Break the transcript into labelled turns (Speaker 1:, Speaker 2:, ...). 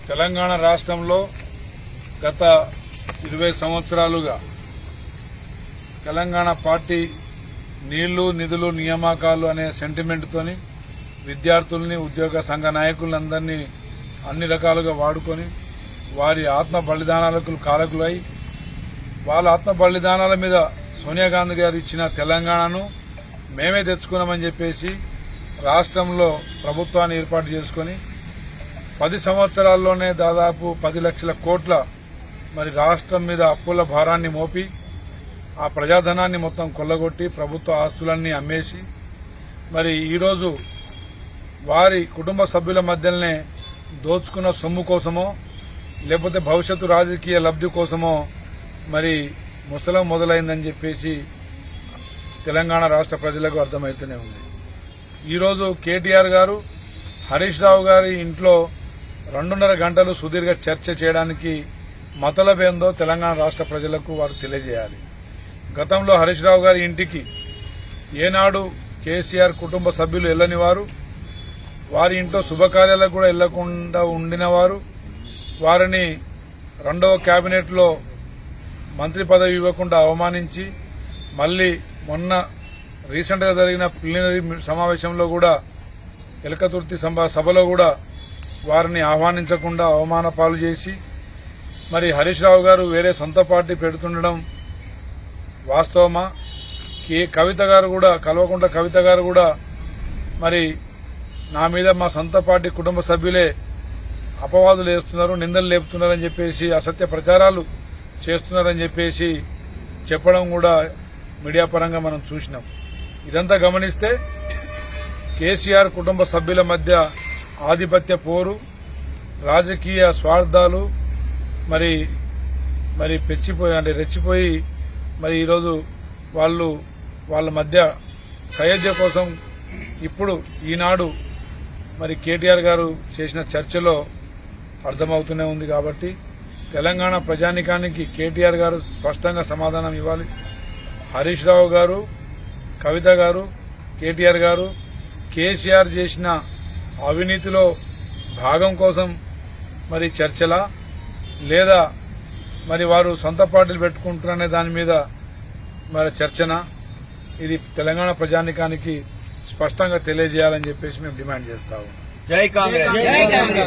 Speaker 1: తెలంగాణ రాష్ట్రంలో గత 20 సంవత్సరాలుగా తెలంగాణ పార్టీ నీళ్లు నిధులు నియామకాలు అనే సెంటిమెంట్తోని విద్యార్థుల్ని ఉద్యోగ సంఘ నాయకులందరినీ అన్ని రకాలుగా వాడుకొని వారి ఆత్మ బలిదానాలకు కారకులై వాళ్ళ ఆత్మ బలిదానాల మీద సోనియా గాంధీ గారు ఇచ్చిన తెలంగాణను మేమే తెచ్చుకున్నామని చెప్పేసి రాష్ట్రంలో ప్రభుత్వాన్ని ఏర్పాటు చేసుకొని 10 సంవత్సరాల్లోనే దాదాపు 10 లక్షల కోట్ల మరి రాష్ట్రం మీద అప్పుల భారాన్ని మోపి ఆ ప్రజాధనాన్ని మొత్తం కొల్లగొట్టి ప్రభుత్వ ఆస్తులన్నీ అమ్మేసి మరి ఈరోజు వారి కుటుంబ సభ్యుల మధ్యనే దోచుకున్న సొమ్ము కోసమో లేకపోతే భవిష్యత్తు రాజకీయ లబ్ధి కోసమో మరి ముసలం మొదలైందని చెప్పేసి తెలంగాణ రాష్ట్ర ప్రజలకు అర్థమవుతూనే ఉంది. ఈరోజు కేటీఆర్ గారు హరీష్ రావు గారి ఇంట్లో 2.5 గంటలు సుదీర్ఘ చర్చ చేయడానికి మతలబేందో తెలంగాణ రాష్ట్ర ప్రజలకు వారు తెలియజేయాలి. గతంలో హరీష్ రావు గారి ఇంటికి ఏనాడు కేసీఆర్ కుటుంబ సభ్యులు వెళ్లని వారు, వారి ఇంట్లో శుభకార్యాలకు కూడా వెళ్లకుండా ఉండిన వారు, వారిని 2వ కేబినెట్లో మంత్రి పదవి ఇవ్వకుండా అవమానించి మళ్లీ మొన్న రీసెంట్గా జరిగిన ప్లీనరీ సమావేశంలో కూడా ఎలకతుర్తి సభలో కూడా వారిని ఆహ్వానించకుండా అవమాన పాలు చేసి మరి హరీష్ రావు గారు వేరే సొంత పార్టీ పెడుతుండడం వాస్తవమా? కవిత గారు కూడా కల్వకుంట్ల కవిత గారు కూడా మరి నా మీద మా సొంత పార్టీ కుటుంబ సభ్యులే అపవాదులు వేస్తున్నారు, నిందలు లేపుతున్నారని చెప్పేసి అసత్య ప్రచారాలు చేస్తున్నారని చెప్పేసి చెప్పడం కూడా మీడియా పరంగా మనం చూసినాం. ఇదంతా గమనిస్తే కేసీఆర్ కుటుంబ సభ్యుల మధ్య ఆధిపత్య పోరు, రాజకీయ స్వార్థాలు మరి రెచ్చిపోయి మరి ఈరోజు వాళ్ళ మధ్య సయోధ్య కోసం ఇప్పుడు ఈనాడు మరి కేటీఆర్ గారు చేసిన చర్చలో అర్థమవుతూనే ఉంది. కాబట్టి తెలంగాణ ప్రజానికానికి కేటీఆర్ గారు స్పష్టంగా సమాధానం ఇవ్వాలి. హరీష్ రావు గారు, కవిత గారు, కేటీఆర్ గారు కేసీఆర్ చేసిన అవినీతిలో భాగం కోసం మరి చర్చలా లేదా మరి వారు సొంత పార్టీలు పెట్టుకుంటున్నారనే దాని మీద మరి చర్చనా? ఇది తెలంగాణ ప్రజానికానికి స్పష్టంగా తెలియజేయాలని చెప్పేసి మేము డిమాండ్ చేస్తా ఉన్నాం.
Speaker 2: జై కాంగ్రెస్.